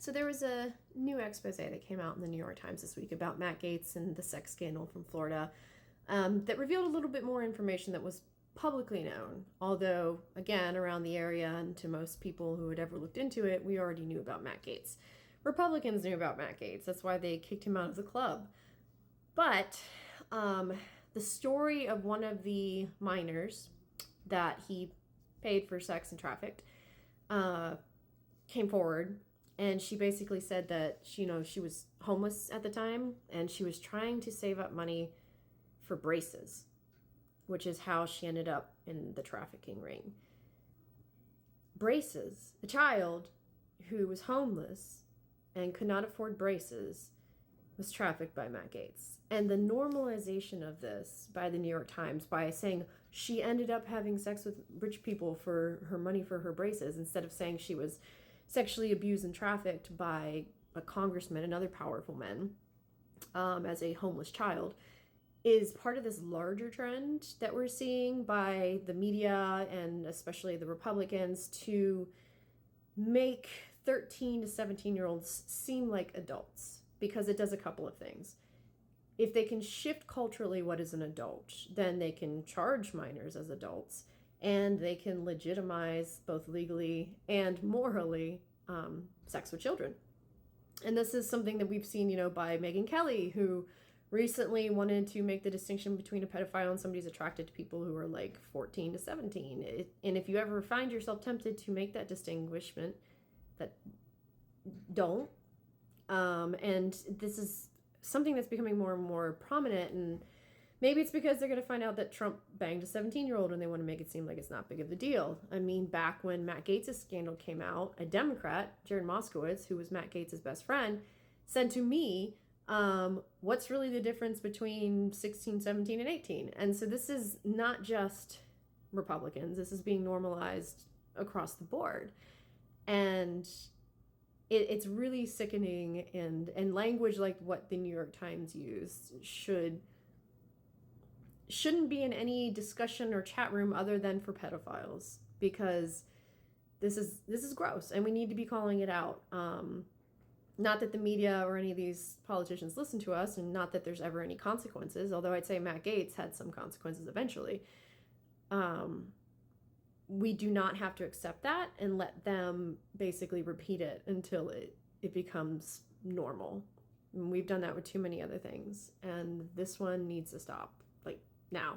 So there was a new expose that came out in the New York Times this week about Matt Gaetz and the sex scandal from Florida that revealed a little bit more information that was publicly known. Although, again, around the area and to most people who had ever looked into it, we already knew about Matt Gaetz. Republicans knew about Matt Gaetz. That's why they kicked him out of the club. But the story of one of the minors that he paid for sex and trafficked came forward. And she basically said that she was homeless at the time and she was trying to save up money for braces, which is how she ended up in the trafficking ring. Braces. A child who was homeless and could not afford braces was trafficked by Matt Gaetz. And the normalization of this by the New York Times by saying she ended up having sex with rich people for her money for her braces, instead of saying she was sexually abused and trafficked by a congressman and other powerful men as a homeless child, is part of this larger trend that we're seeing by the media and especially the Republicans to make 13 to 17-year-olds seem like adults, because it does a couple of things. If they can shift culturally what is an adult, then they can charge minors as adults, and they can legitimize both legally and morally sex with children. And this is something that we've seen, by Megyn Kelly, who recently wanted to make the distinction between a pedophile and somebody who's attracted to people who are like 14 to 17. And if you ever find yourself tempted to make that distinguishment, don't. And this is something that's becoming more and more prominent, and maybe it's because they're going to find out that Trump banged a 17-year-old and they want to make it seem like it's not big of a deal. I mean, back when Matt Gaetz' scandal came out, a Democrat, Jared Moskowitz, who was Matt Gaetz' best friend, said to me, what's really the difference between 16, 17, and 18? And so this is not just Republicans. This is being normalized across the board. And it's really sickening, and language like what the New York Times used shouldn't be in any discussion or chat room other than for pedophiles, because this is gross and we need to be calling it out. Not that the media or any of these politicians listen to us, and not that there's ever any consequences, although I'd say Matt Gaetz had some consequences eventually. We do not have to accept that and let them basically repeat it until it becomes normal. And we've done that with too many other things, and this one needs to stop, like, now.